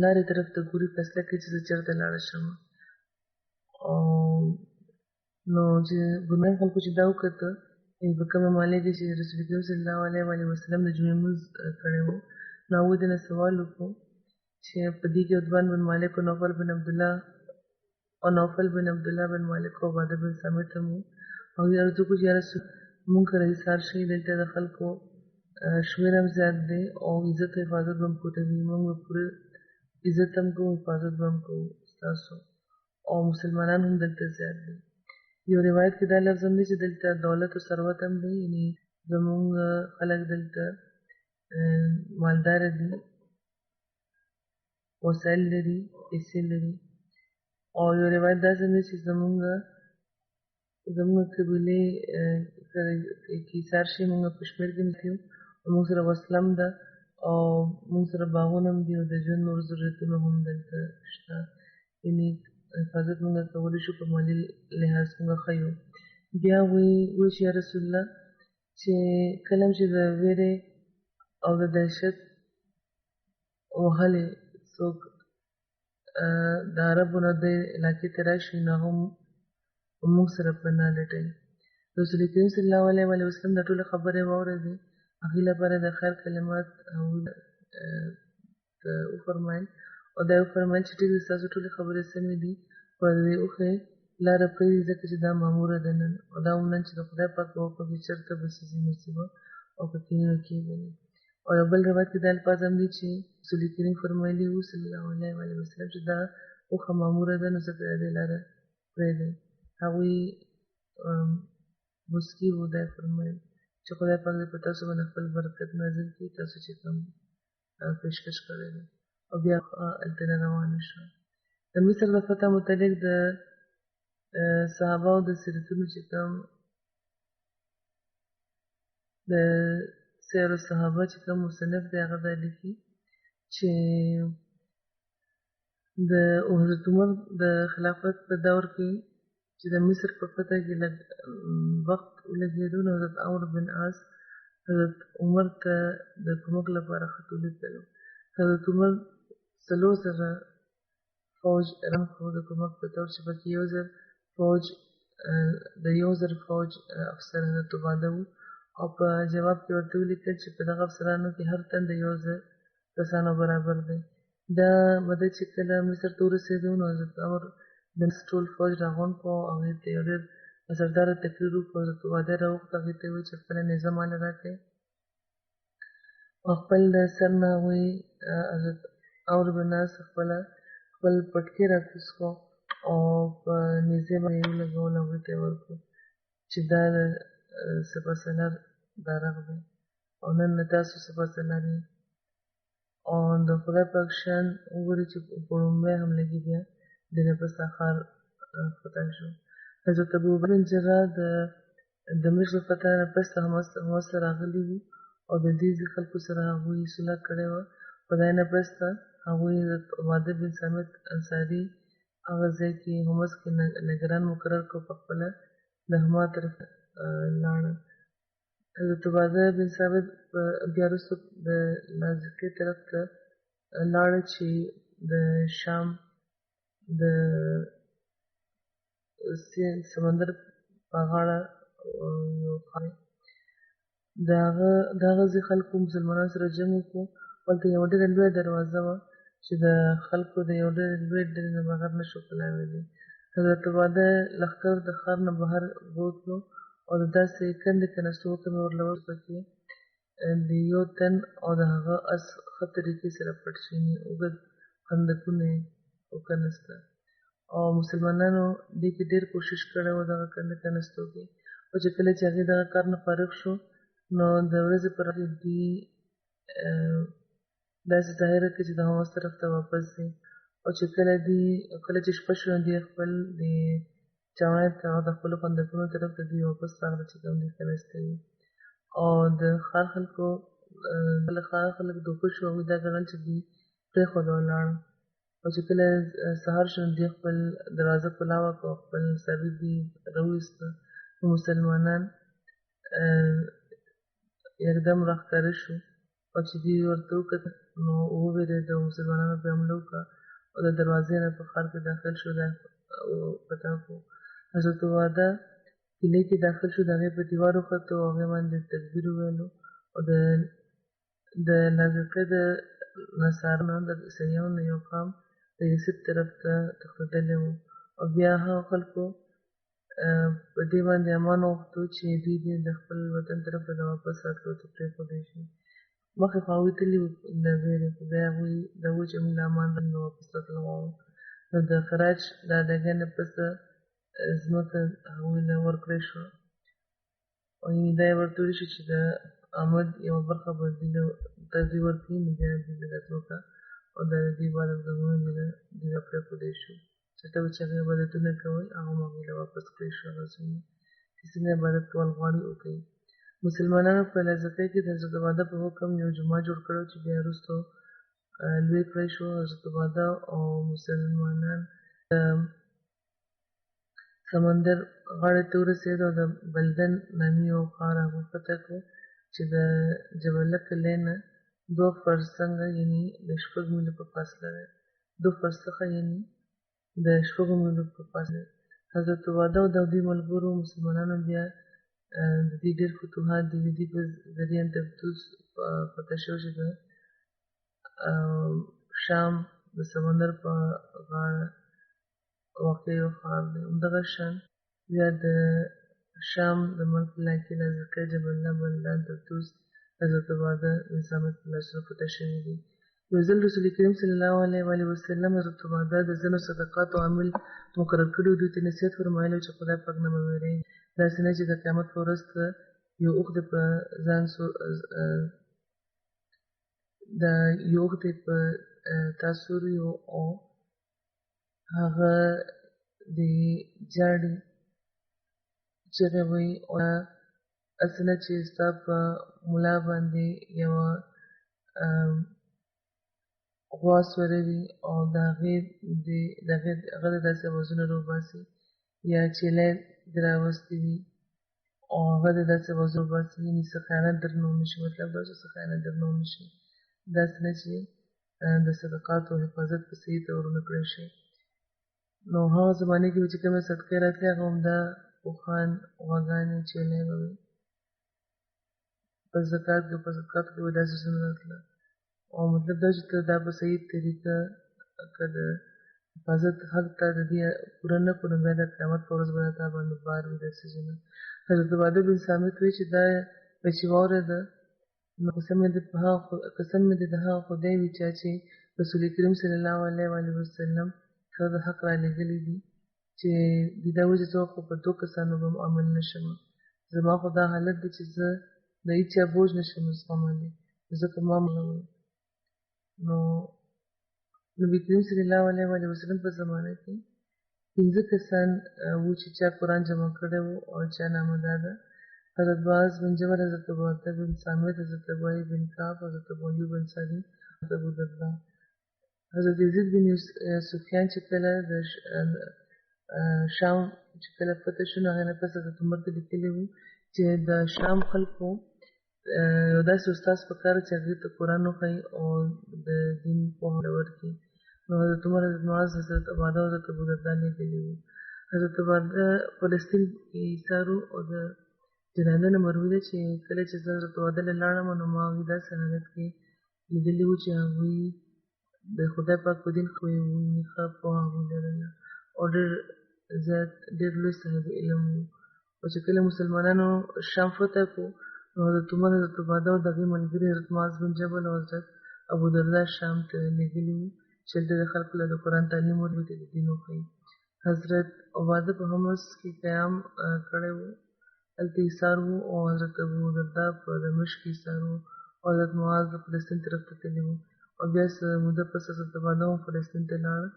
لارې طرف ته ګوري فیصله کوي چې زه چېرته لاړه شم نو چې ګناه خلکو چې دا وکته په کومه مالې کې چې رسول کریم صلی الله علیه وسلم د جمعې لمونځ کړی و نو هغوی دې نه سوال وکړو چې په دې کې عتبان بن مالک او نوفل بن عبدالله بن مالک او عباده بن صامت هم وو هغوی عرض وکړو چې یا رسول مونږ کله ایثار شي دلته د خلکو شمېر هم زیات دی او عزت او حفاظت به هم پوټوي مونږ به پوره عزت هم کوو حفاظت به هم کوو ستاسو او مسلمانان هم دلته زیات دي یو روایت کې دا لفظ هم دی چې دلته دولت او ثروت هم دی یعنې زمونږ خلک دلته مالدار دي وسایل لري پیسې لري او یو روایت داسې هم دی چې زمونږ قبیلې کې ایثار شي مونږ په شمېر کې نیسي مونږ سره وسله هم ده او مونږ سره باغونه هم دي او د ژوند نور ضرورتونه هم دلته شته یعنې حفاظت مونږ کولی شو په مالي لحاظ مونږ ښه یو بیا وایي چې یا رسول الله چې کله چې د ویرې او د دهشت وهلې څوک د عربو نه دې علاقې ته راشي نو هغه موږ سره پناه لټوي رسول کریم صلی الله علیه وسلم دا ټولې خبرې واورېدې هغې لپاره د خیر کلمات وفرمایل او دا یې وفرمایل چې ټیک دي ستاسو ټولې خبرې سمې دي خو د دې اوښې لاره پرېږدي ځکه چې دا ماموره ده نن او دا هم نن چې د خدای پاک په حکم چې چېرته به سیزي نصیبه او په کینونو کې به وي او یو بل روایت کې دا الفاظ هم دي چې رسول کریم فرمایلي وو صلی الله علیه وسلم چې دا اوښه ماموره ده نو ځکه د دې لاره پرېږدئ هغوی مسکي وو دا یې فرمایل چې خدای پاک دې په تاسو باندې خپل برکت نازل کړي تاسو چې کوم پیشکش کړی دی او بیا هلته نه روانه شوه د مصر د فتح متعلق د صحابه د سیرتونو چې کوم د سیر الصحابه چې کوم مصنف دی هغه دا لیکي چې د حضرت عمر د خلافت په دور کې چې د مصر په فتح کې لږ وخت ولګېدو نو حضرت عمرو بن عاص حضرت عمر ته د کومک لپاره خط ولیکلو حضرت عمر 400 فوج رم کړو د کومک په طور چې پکې یو زر فوج افسر حضرت عباده وو او په جواب کې ورته ولیکل چې په دغه افسرانو کې هر تن د 1000 کسانو برابر دی دا مده چې کله مصر ته ورسېدو نو حضرت عمر بن ټول فوج راغونډ کړو او هغې ته یو ډېر اثرداره تقریر وکړو حضرت عباده راوغوښت هغې ته یې وویل چې خپله نیزه ماله راکړئ او خپل د سر نه هغوی حضرت عمرو بن عاص خپل پټکي راکوز کړو او په نیزې باندې یې ولګول هغوی ته یې ورکړو چې دا د سپه سالار بیرغ دی او نن له تاسو سپه سالار یې او د خدای پاک شان وګورئ چې په لومړۍ حمله کې بیا د نفس ښار فتح شو حضرت ابوبکر بن جراح د دمشق د فتح نه پس حماس ته راغلي وو او د دې خلکو سره هغوی صلح کړې وه خو د هغې نه پس ته هغوی حضرت عباده بن صامت انصاري هغه ځای کې حمص کې نګران مقرر کړو په خپله د حما طرف لاړه حضرت عباده بن صامت بیا وروسته د لاذقیې طرف ته لاړه چې د شام د سمندر په غاړه د هغه ځای خلکو مسلمانانو سره جنګ وکړو هلته یوه ډېره لویه دروازه وه چې د خلکو د یو ډېرې لویې ډلې نه بغیر نه شو تلاویدی حضرت عباده لښکر د ښار نه بهر بوتلو او د داسې کندې کېناستو حکم یې ورله وکړ چې د یو تن او د هغه اس ښه طریقې سره پټ شي اوږد خندقونه یې وکنسته او مسلمانانو دې کې ډېر کوشش کړی و دغه کنده کېناستو کې او چې کله چې هغې دغه کار نه فارغ شو نو د ورځې پر دوی داسې ظاهره کړه چې د حماس طرف ته واپس ځي او چې کله چې شپه شوه دوی خپل د جماعت او د خپلو خندقونو طرف ته دوی واپس راغله چې کوم دوی کېناستي وو او د ښار خلک دوکه شو هغوی دا ګڼل چې دوی پرېښوده ولاړه. او چې کله سهار شو دوی خپل دروازه کلاوه کړه او خپل سړي دوی راوایسته. نو مسلمانان یکدم راښکاره شو او چې دوی ورته وکتل نو ووېرېد او مسلمانانو پرې حمله وکړه او د دروازې نه په ښار کې داخل شو. فتح کړو. حضرت عباده کلي کې داخل شو، د هغې په دیوار وختو او هغې باندې تکبیر وویلو او د لاذقیې د نصارو نه د عیسویانو نه یو قام د یثرب طرف ته تښتېدلی و او بیا هغه خلکو په دې باندې امان وغوښتو چې دوی دې د خپل وطن طرف ته د واپس راتلو ته پرېښودی شي. مخکې خو هغوی تللي وو د ویرې، خو بیا هغوی دا وویل چې موږ له امان نه واپس راتلل غواړو. نو د خراج د اداګانې پسه ځمکه هغوی له ورکړی شوه او دا یې ورته ویلي شو چې د احمد یوه برخه به ته دوی ورکړي، نو بیا دوی دا ځمکه او د دوی عبادتګاهونه دوی ته پرېښودی شو. چېرته به چې هغوی عبادتونه کول هغه هم هغوی له واپس کړی شو. هغه ځایونه چې څنګه عبادت کول غواړي وکړي. مسلمانانو په لاذقیې کې د حضرت عباده په حکم یو جومات جوړ کړی چې بیا وروسته لوی کړی شو. حضرت عباده او مسلمانان سمندر غاړې ته ورسېدو او د بلدن نامي یو ښار هغوی فتح کړو چې د جبله کلي نه 2 فرسنګه یعنې د 6 میلو په فاصله ده. 2 فرسخه یعنې د 6 میلو په فاصله. حضرت عباده او د دوی ملګرو مسلمانانو بیا د دې ډېر فتوحات د دوی په ذریعه اندلس فتح شوی چې د شام د سمندر په غاړه واقع یو ښار دی. همدغه شان بیا د شام د ملک علاقې لاذقیې، جبل الله، بلدان، طرطوس حضرت عباده بن صامت په لاسونو فتح شوي دي. یو ځل رسول کریم صلی الله علیه وسلم حضرت عباده د ځینو صدقاتو عامل مقرر کړي و. دوی ته نصیحت فرمایلی چې خدای پاک نه مه ویرئ، داسې نه چې د قیامت په ورځ ته یو اوښ دې په تا سوري او هغه دې جاړي چغې وایي او هسې نه چې ستا په ملا باندې یوه غوا سوروي او د هغې داسې اوازونه راوباسي یا چیلۍ دې راوستی وي او هغه دې داسې اوازونه وباسي، یعنې څه خیانت درنه ونه شي. مطلب دا چې څه خیانت درنه ونه شي، داسې نه چې د صدقاتو حفاظت په صحیح طور ونه کړی شي. نو هغه زمانې کې چې کومې صدقې راتلې هغه همدا اوښان، غواګانې، چیلۍ به وي. په صدقاتو کې به داسې څه نه راتله. او مطلب دا چې ته دا په صحیح طریقه که د حفاظت حق ته د دې پوره نه کړو، نو بیا د قیامت په ورځ به تا باندې بار وي دا څیزونه. حضرت عباده بن صامت وایي چې دا چې واورېده نو قسم مې دې د هغه خدای وي چې رسول کریم صلی الله علیه وسلم سره د حق را لېږلي دي چې د دا وایي چې زه خو په 2 کسانو به عمل نه شم. زما خو دا حالت دی چې زه د هېچا بوج نه شم زغملی، ځکه ما مړوي. نو نبي کریم صلی الله علیه وسلم په زمانه کې 15 کسان وو چې چا قرآن جمع کړی و او چا نامه دا ده: حضرت باز بن جبل، حضرت عباده بن صامت، حضرت ابی بن کعب، حضرت ابو ایوب انصاري، حضرت ابو درداء. حضرت یزید بن سفیان چې کله د شام چې کله فتح شو، نو هغې نه پس حضرت عمر ته لیکلي وو چې د شام خلکو یو داسې استاد پکار چې هغې ته قرآن وښایي او د دین پوهه ورکړي. نو حضرت عمر، حضرت معاذ، حضرت عباده او حضرت ابو درداء لیکلي وو. حضرت عباده فلسطین کې ایثار او د جنازه نه مروي ده چې کله چې زه حضرت عباده له لاړم نو ما هغوی داسې حالت کې لیدلي وو چې هغوی د خدای پاک په دین ښه وو، ښه پوهه هغوی لرله او ډېر لوی صاحب علم وو. او چې کله مسلمانانو شام فتح کړو نو حضرت عمر، حضرت عباده او د هغوی ملګري حضرت معاذ بن جبل او حضرت ابو درداء شام ته لېږلي وو چې هلته د خلکو له د قرآن تعلیم ورکړي، د دین وښایي. حضرت عباده په حمص کې قیام کړی وو، هلته ایثار وو، او حضرت ابو درداء په دمشق کې ایثار وو، او حضرت معاذ د فلسطین طرف ته تللی وو. او بیا څه موده پس حضرت عباده هم فلسطین ته لاړه،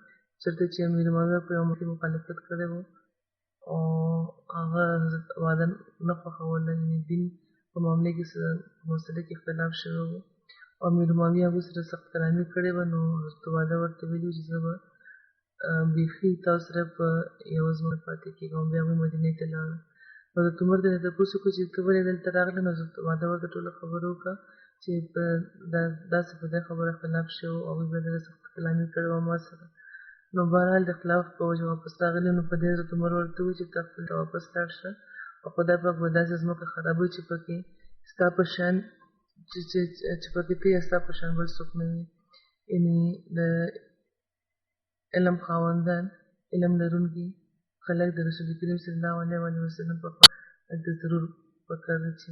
چېرته چې امیر معاویه په یو موقع کې مخالفت کړی وو او هغه حضرت عباده نه خوښوله، یعنې دین په معاملې کې مسله کې اختلاف شوی وو. او امیر معاویه هغوی سره سخت کلامي کړې وه، نو حضرت عباده ورته ویلي چې زه به بیخي تاسو سره په یوه ځمکه پاتې کېږم. بیا هغوی مدینې ته لاړل. حضرت عمر ته یې تپوس وکړو چې ته ولې دلته راغلې؟ نو حضرت عباده ورته ټوله خبره وکړه چې داسې په دې خبره خلاف شوی وو، هغوی بیا دغه سخت کلامي کړې وه ما سره. نو بهرحال د خلاف په وجه واپس راغلي. نو په دې حضرت عمر ورته وویل چې ته خپل ته واپس لاړ شه، او خدای پاک به داسې ځمکه خرابوي چې پکې ستا په شان چې پکې ته یا ستا په شان بل څوک نه وي. یعنې د علم خاوندان، علم لرونکي خلک د رسول کریم صلی الله علیه وسلم په خوا د ضرور پکار ده چې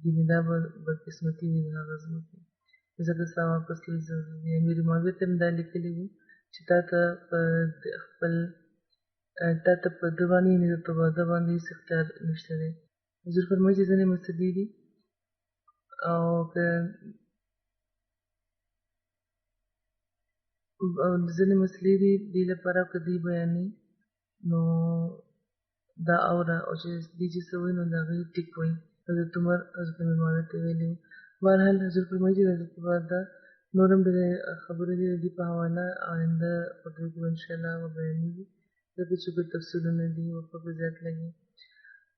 ګینې دا به بدقسمتي وي د هغه ځمکې، ځکه ستا واپس تلل ضروري دي. امیر معاویې ته هم دا لیکلي وو چې تا ته په ده باندې یعنې د عباده باندې هېڅ اختیار نشته دی. حضور فرمایي چې ځینې مسلې دي او که ځینې مسلې دي دې لپاره که دوی بیانوي نو دا اوره، او چې دوی چې څه وایي نو د هغې ټیک وایي. حضرت عمر حضرت امیر معاویې ته ویلي وو. بهرحال حضور فرمایي چې د حضرت عباده نور هم ډېرې خبرې دي د دې په حواله آینده خطبې کې به انشاءالله بیانېږي، ځکه چې کوم تفصیلونه دي ورته به زیات لګي.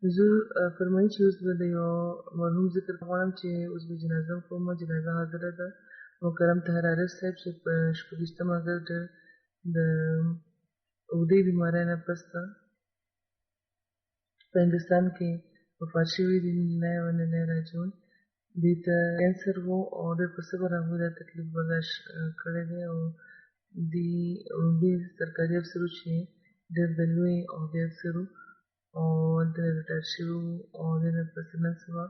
حضور فرمایي چې اوس به د یو مرحوم ذکر غواړم چې اوس به جنازه کوم. جنازه حاضره ده. محترم طاهر عارف صاحب چې په 26 اګست د اوږدې بیمارۍ نه پس په هندوستان کې وفات شوي دي. الله و انا الیه راجعون. دوی ته کینسر و او ډېر په صبر هغوی دا تکلیف برداشت کړی دی، او دوی سرکاري افسر وو چې ډېر د لوی عهدې افسر وو او هلته ریټایر شوي وو، او دې نه پس نن سبا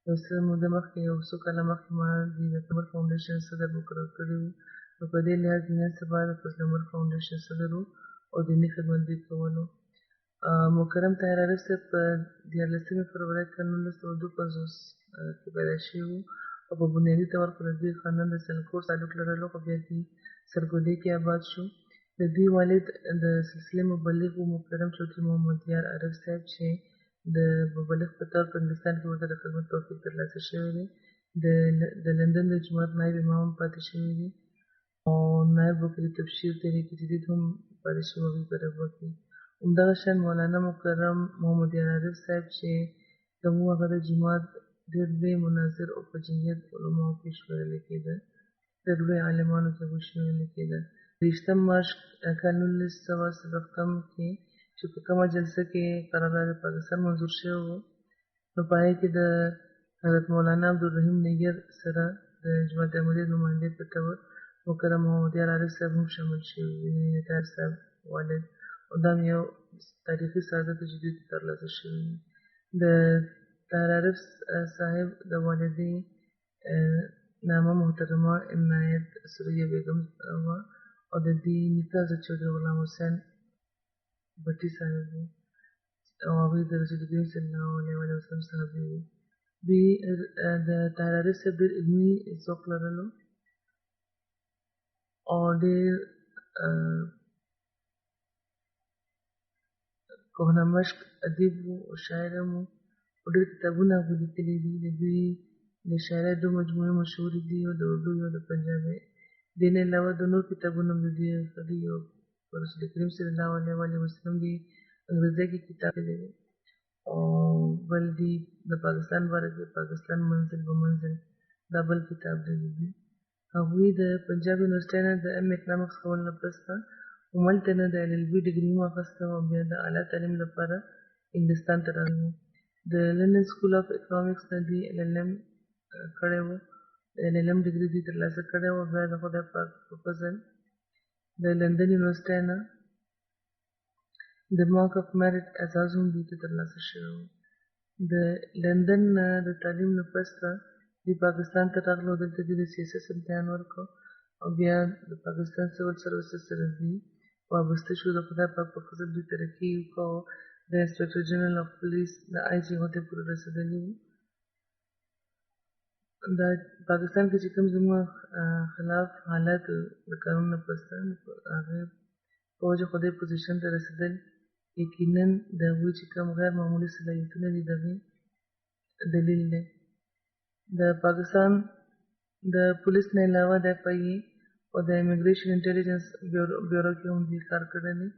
یو څه موده مخکې، یو څو کاله مخکې ما د عمر فاونډیشن صدر مقرر کړی وو. نو په دې لحاظ نن سبا د فضل عمر فاونډیشن صدر وو او دیني خدمت دوی کولو. محترم طاهر عارف صاحب په 14 فروری کال 1952 کې پیدا شوي وو او په بنیادي طور پر دوی خاندان د سلکور تعلق لرلو، خو بیا دوی سرګودې کې آباد شو. د دوی والد د سلسلې مبلغ و محترم چودھری محمد یار عارف صاحب چې د مبلغ په طور په هندوستان کې ورته د خدمت توفیق ترلاسه شوی دی. د لندن د جومات نایب امام هم پاتې شوي دي او نایب وکیل تبشیر تحریک جدید هم پاتې شوي هغوی په ربوه کې. همدغه شان مولانا مکرم محمد یار عارف صاحب چې زموږ هغه د جومات ډېر لوی مناظر او په جمعیت علماو کې شمېرل کېده، ډېر لوی عالمانو کې هغوی شمېرل کېده. 23 مارچ کال 1940 کې چې په کومه جلسه کې قرارداد پاکستان منظور شوی و، نو په هغې کې د حضرت مولانا عبدالرحیم نیګر سره د جماعت احمدیه نمایندې په طور مکرم محمد یار عارف صاحب هم شامل شوي وو، یعنې طاهر صاحب والد، او دا هم یو تاریخي سعادت چې دوی ته ترلاسه شوی دی. د طاهر عارف صاحب د والدې نامه محترمه عنایت سرویه بیګم وه او د دې نیکه حضرت چودھری غلام حسین بټي صاحب وو او هغوی د رسول کریم صلی الله علیه وسلم صحابي وو. دوی د طاهر عارف صاحب ډېر علمي ذوق لرلو او ډېر کوهنه مشق ادیب وو او شاعر هم وو او ډېر کتابونه هغوی لیکلي دي. د دوی د شاعرۍ 2 مجموعې مشهورې دي، یو د اردو یو د پنجابۍ. دې نه علاوه د نور کتابونه هم د دوی لیکلي، یو په رسول کریم صلی الله علیه وسلم د انګریزۍ کې کتاب لیکلی دی او بل دی د پاکستان باره کې پاکستان منزل به منزل، دا بل کتاب دی. هغوی د پنجاب یونیورسټۍ نه د ایم اکنامکس کولو نه پسته هملته نه د LLB ډګري هم اخیسته او بیا د اعلی تعلیم لپاره انګلستان ته راغلي وو. د لندن سکول اف اکنامکس نه دوی LLM کړی وو، د LLM ډګري دوی ترلاسه کړی وو. بیا د خدای پاک په فضل د لندن یونیورسټۍ نه د مارک اف میرټ اعزاز هم دوی ته ترلاسه شوی وو. د لندن نه د تعلیم نه پسته دوی پاکستان ته راغلو، دلته دوی د CSS امتحان ورکړ او بیا د پاکستان سیول سروسز سره دوی وابسته شو. د خدای پاک په فضل دوی ترقي وکړه او د انسپکټر جنرال اف پولیس د IG عهدې پورې رسېدلي وو. دا پاکستان کې چې کوم زموږ خلاف حالات د قانون نه پسته هغې په وجه خدای پوزیشن ته رسېدل یقینا د هغوی چې کوم غیر معمولي صلاحیتونه دي د هغې دلیل دی. د پاکستان د پولیس نه علاوه د FIA او د امیګریشن انټیلیجنس بیورو کې هم دوی کار کړی دی.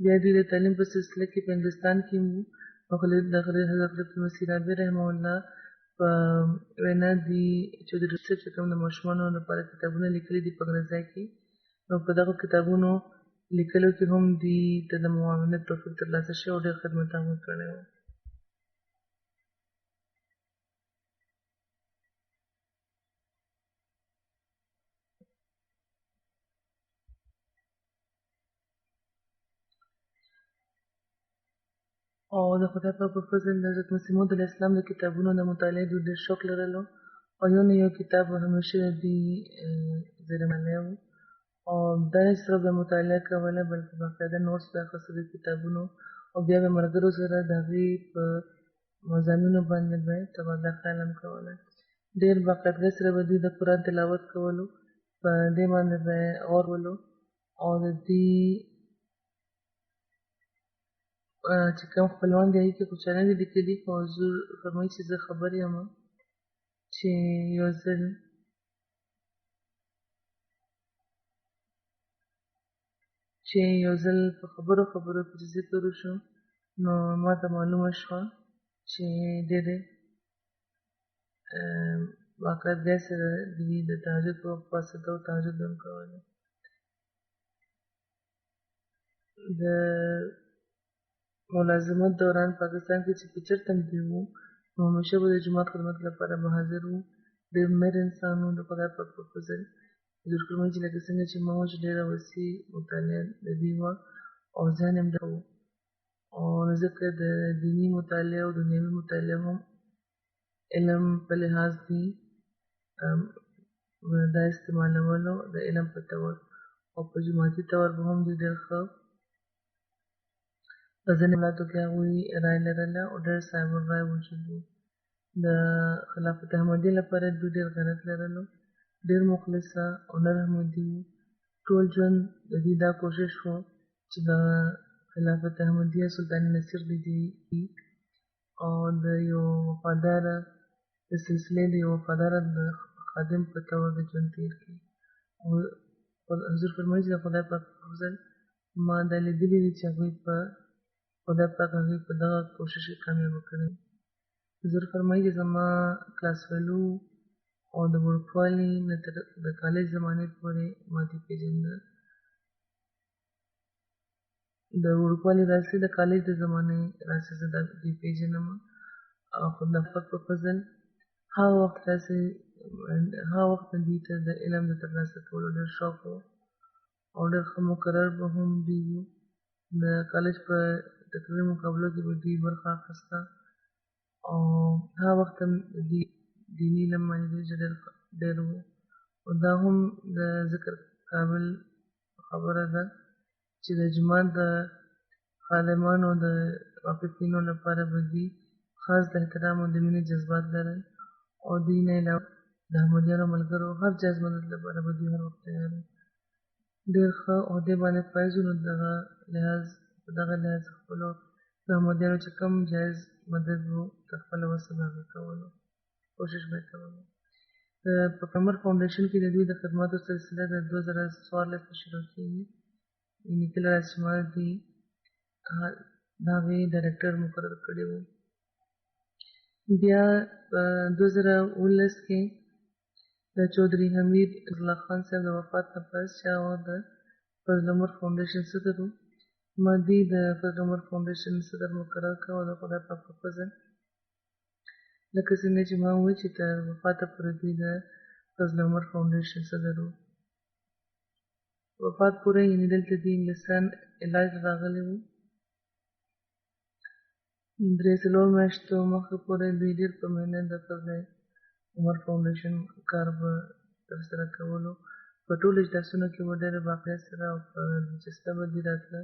بیا دوی د تعلیم په سلسله کې په هندوستان کې وو او د حضرت مسیح رابع رحمه الله په وینا دي چې د ریسرچ کوم د ماشومانو لپاره کتابونه لیکلي دي په انګریزي کې، نو په دغه کتابونو لیکلو کې هم دوی ته د معاونت توفیق ترلاسه شوی او ډېر خدمت هم کړی و. او د خدای پاک په فضل د حضرت مسیح موعود علیه السلام د کتابونو د مطالعې دوی ډېر شوق لرلو او یو نه یو کتاب به همیشه د دوی زیرمنی و او دا نه صرف د مطالعه کوله بلکې باقاعده نوټس به اخیستل د کتابونو او بیا به ملګرو سره د هغې په مضامینو باندې به تبادله خیال هم کوله. ډېر باقاعدګۍ سره به دوی د قرآن تلاوت کولو، په دې باندې به غور کولو او د دوی چې کوم خپلوان دي هغې کې خوشحالۍ دي لیکلي. خو حضور فرمایي چې زه خبر یم چې یو ځل په خبرو کې چې ذکر وشو نو ما ته معلومه شوه چې ډېرې باقاعدګۍ سره دوی د تهجد په وخت پاڅېده او تهجد به هم کوله. د ملازمت دوران پاکستان کې چې په چېرته هم دوی وو نو همیشه به د جومات خدمت لپاره به حاضر وو. ډېر مهر انسان وو د خدای پاک په فضل. حضور فرمایي چې لکه څنګه چې ما وویل چې ډېره وسیع مطالعه د دوی وه او ذهن یې هم ډېر و او ځکه د دیني مطالعه او دنیوي مطالعه هم علم په لحاظ دوی دا استعمالولو د علم په طور او په جماعتي طور به هم دوی ډېر ښه په ځینې حالاتو کې هغوی رایه لرله او ډېر صاحب الرای وجود و. د خلافت احمدیې لپاره دوی ډېر غیرت لرلو، ډېر مخلصه او نرمدي وو. ټول ژوند د دوی دا کوشش و چې د خلافت احمدیه سلطاني نصیر د دوی او د یو وفاداره د سلسلې د یو وفاداره خادم په طور د ژوند تېر کړي. حضور فرمایي چې د خدای پاک په فضل ما دا لیدلي دي چې هغوی په خدای پاک هغوی په دغه کوشش کې کامیابه کړی. حضور فرمایي چې زما کلاس فیلو او د وړوکوالي نه تر د کالج زمانې پورې ما دې پېژنده. د وړوکوالي راسې د کالج د زمانې راسې زه دوی پېژنم او خدای پاک په فضل هغه وخت دوی ته د علم د ترلاسه کولو ډېر شوق و او ډېر ښه مقرر به هم دوی وو. د کالج په تقریري مقابلو کې به دوی برخه اخیسته او هغه وخت هم دوی دیني علم باندې ډېر و او دا هم د ذکر قابل خبره ده چې د جومات د خادمانو د واقفینو لپاره به دوی خاص د احترام او د مینې جذبات لرل او دوی نه علاوه د احمدیانو ملګرو هر جایز مدد لپاره به دوی هر وخت تیار وو. ډېر ښه عهدې باندې فایز وو. نو په دغه لحاظ خپلو د احمدیانو چې کوم جایز مدد وو د خپله وسه به هغه کولو، کوشش به یې کولو. په کمر فاونډیشن کې د دوی د خدماتو سلسله د 2014 نه شروع کېږي. یعنې کله راځي چې ما دوی د هغې ډایرکټر مقرر کړی وو. بیا په 2019 کې د چودھری حمید الله خان صاحب د وفات نه پس چې هغه د فضل عمر فاونډیشن صدر وو، ما دوی د فضل عمر فاونډیشن صدر مقرر کړ او د خدای پاک په فضل لکه څنګه چې ما وویل چې تر وفاته پورې دوی د فضل عمر فاونډیشن صدر وو. وفات پورې یعنې دلته دوی انګلستان علاج راغلي وو. 3-4 میاشتو مخکې پورې دوی ډېر په محنت د فضل عمر فاونډیشن کار به ترسره کولو. په ټولو اجلاسونو کې به ډېره باقاعدګۍ سره او په دلچسپۍ به دوی راتله.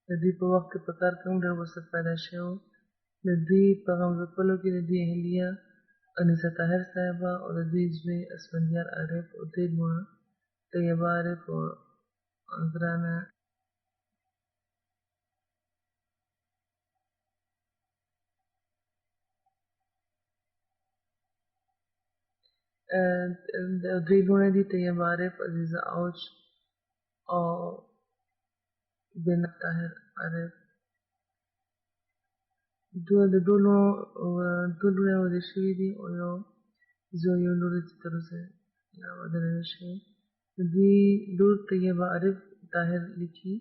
د دوی په وخت کې په کار کې هم ډېر وسعت پیدا شوی و. د دوی په غم ځپلو کې د دوی اهلیه انیسه طاهر صاحبه او د دوی زوی اسفندیار عارف او دوی مور طیبه عارف او ګرانه د درې لوڼې دي، طیب عارف، عزیزه اوج او بنت طاهر عارف. د دوه لوڼې واده شوي دي او یو لور چې تر اوسه لا واده نه دی شوی. د دوی لور طیبه عارف طاهر لیکي،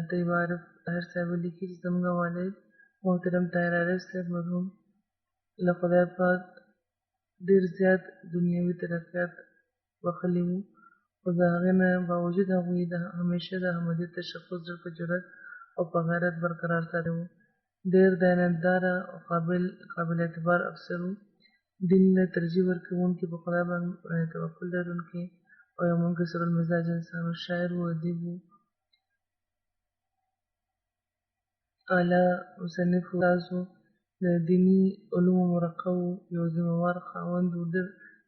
طیبه عارف طاهر صاحب لیکي چې زموږ والد محترم طاهر عارف صاحب مرحوم له خدای پاک ډېر زیات دنیوي ترقیات بخښلي وو، خو د هغې نه باوجود هغوی همیشه د احمدي تشخص زړه په جرأت او په غیرت برقرار ساتلی وو. ډېر دیانتداره او قابل اعتبار افسر وو، دین له ترجیح ورکوونکی، په خدای باندې توکل لرونکی او یو منکسر المزاج انسان و. شاعر و، ادیب و، اعلی مصنف و، استاذ و، د دیني علومو مرقب و، یو ذمهوار خاوند و، ډېر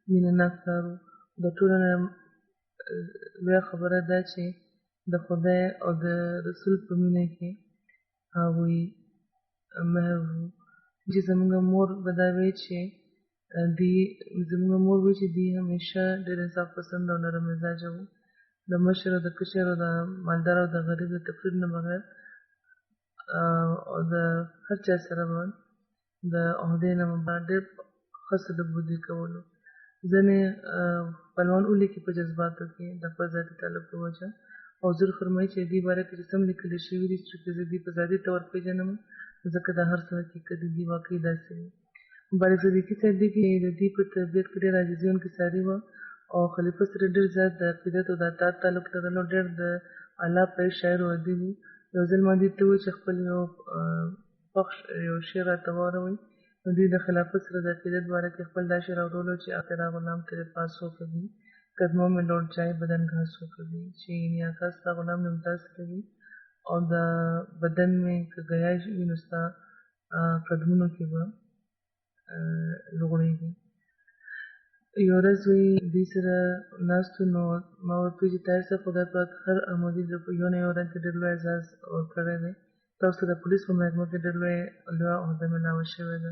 مینه ناک پلار و. د ټولو نه لویه خبره دا چې د خدای او د رسول په مینه کې هغوی محو وو. چې زموږ مور به دا وایي چې دوی همیشه ډېر انصاف پسند او نرم مزاجه وو. د مشر او د کشر او د مالدار او د غریب د تفرید نه بغیر او د هر چا سره به د عهدې نه بعد ډېر ښه سلوک به دوی کولو. ځینې خپلوان ولیکي په جذباتو کې د خپل ذاتي تعلق په وجه، او حضور فرمایي چې دې باره کې چې څه هم لیکلي شوي دي چې زه دې په ذاتي طور پېژنم، ځکه دا هر څه حقیقت دي، واقعي داسې وي. مبارک صدیقي صاحب لیکي د دې په طبیعت کې ډېر عاجزي او انکساري وه او خلیفه سره ډېر زیات د عقیدت او د اطاعت تعلق لرلو. ډېر د اعلی پای شاعر او ادیب و. یو ځل ما دوی ته وویل چې خپل یو شعر راته واوروئ. نو دوی د خلافت سره د عقیدت باره کې خپل دا شعر اورولو چې آخرا غلام تیرے پاس ہو کبھی قدموں میں لوٹ جائے بدن گھاس ہو کبھی، چې یعنې آقا ستا غلام مې همدا څه کوي او د بدن مې که ګیای وي نو ستا قدمونو کې به لوغړېږي. یو ورځ دوی سره ناست وو، نو ما ورته وویل چې طاهر صاحب خدای پاک هر احمدي یو نه یو ورځ کې ډېر لوی اعزاز ورکړی دی، تاسو ته د پولیس په محکمه کې ډېر لویه عهده ملاوه شوې ده.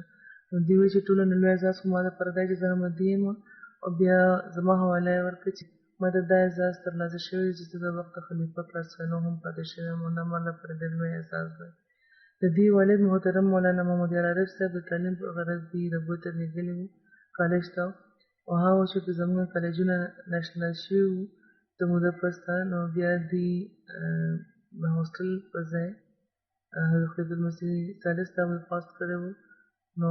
نو دوی وایي چې ټولو نه لوی اعزاز خو ما دپاره دی چې زه احمدي یم، او بیا زما حواله یې ورکړه چې ما ته دا اعزاز ترلاسه شوی چې زه د وخت خلیفه کلاسفینو هم پاتې شوی یم، او دا ما لپاره ډېر لوی اعزاز دی. د دوی والد محترم مولانا محمد یار عارف صاحب د تعلیم په غرض دوی ربوت ته لېږلي وو کالج ته، او هغه وخت چې زموږ کالجونه نشنل شوي وو د موده پسته، نو بیا دوی د هاسټل په ځای حضرت خلیفه المسیح ثالث ته درخواست کړی وو. نو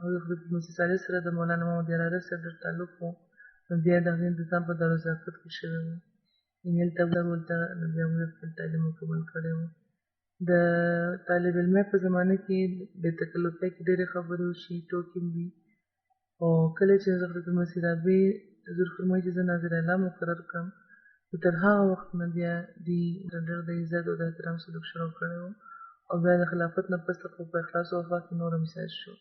حضرت خلیفه المسیح ثالث سره د مولانا محمد یار عارف صاحب ډېر تعلق وو، نو بیا د هغې انتظام په دارالضیافت کې شوی وو. یعنې هلته نو بیا موږ خپل تعلیم مکمل کړی وو. د طالب علمۍ په زمانه کې بې تکلفۍ کې ډېرې خبرې وشي، ټوکې هم وي، او کله چې حضرت خلیفه المسیح رابع حضور فرمایي چې زه ناظر اعلی مقرر کړم، نو تر هغه وخت نه بیا دوی ډېر د عزت او د احترام سلوک شروع کړی وو، او بیا د خلافت نه پس خو په اخلاص او وفا کې نور هم زیات شو.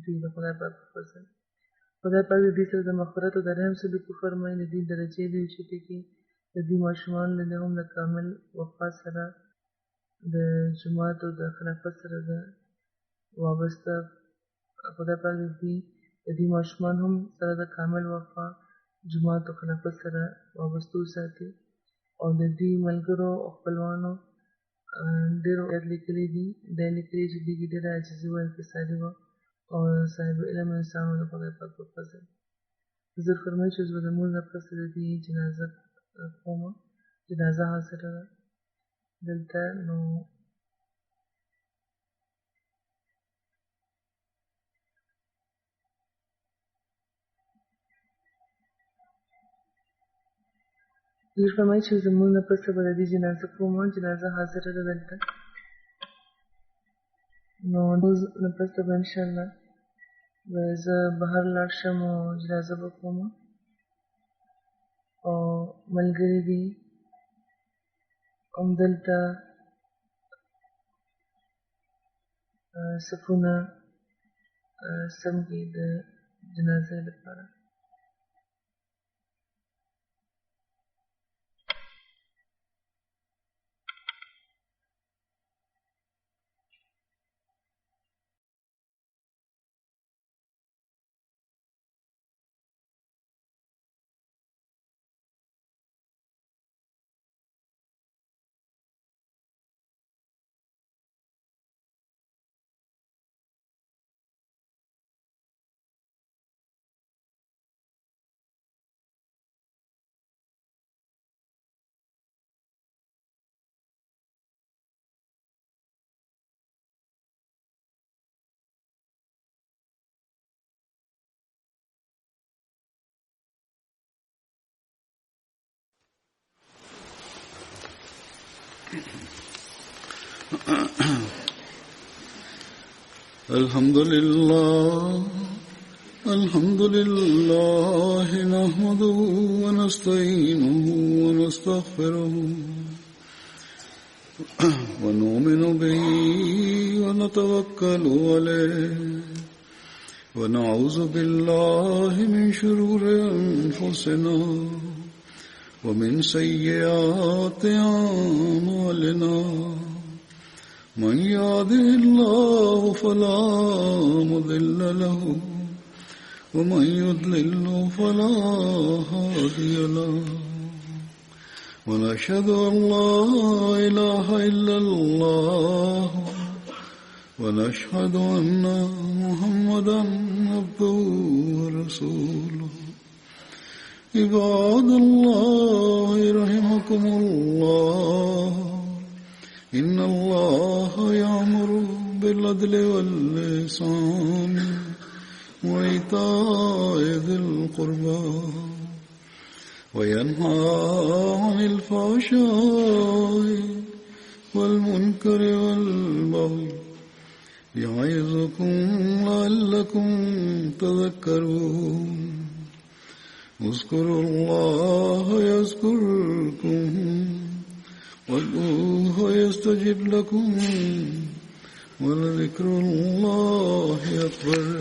دوی د خدای پاک په فضل خدای پاک د دوی سره د مغفرت او د رحم سلوک وفرمایي، د دوی درجې ډېرې اوچتې کړي، د دوی ماشومان له هم د کامل وفا سره د جومات او د خلافت سره د وابسته خدای پاک د دوی ماشومان هم سره د کامل وفا جومات او خلافت سره وابسته وساتي، او د دوی ملګرو او خپلوانو ډېر لیکلي دي. دا لیکلي چې دوی کې ډېره عاجزي وه، انکساري وه او صاحب علم انسان و د خدای پاک په فضل. حضور فرمایي چې زه د لمونځ نه پس د دوی جنازه کومه، جنازه حاضره ده دلته. نو حضور فرمایي چې زموږ نه پس به د دې جنازه کومه، جنازه حاضره ده دلته. نو نه پس به انشاءالله زه بهر لاړ شم او جنازه به کومه، او ملګري دي همدلته صفونه سم کړي د جنازې لپاره. الحمد لله نحمده ونستعينه ونستغفره ونؤمن به ونتوكل عليه ونعوذ بالله من شرور أنفسنا ومن سيئات أعمالنا من يهده الله فلا مضل له ومن يضلل فلا هادي له ونشهد أن لا إله إلا الله ونشهد أن محمدا عبده ورسوله عباد الله رحمكم الله إن الله يأمر بالعدل والإحسان وإيتاء ذي القربى وينهى عن الفحشاء والمنكر والبغي يعظكم لعلكم تذكرون اذكروا الله يذكركم وادعوه يستجب لكم ولذكر الله أكبر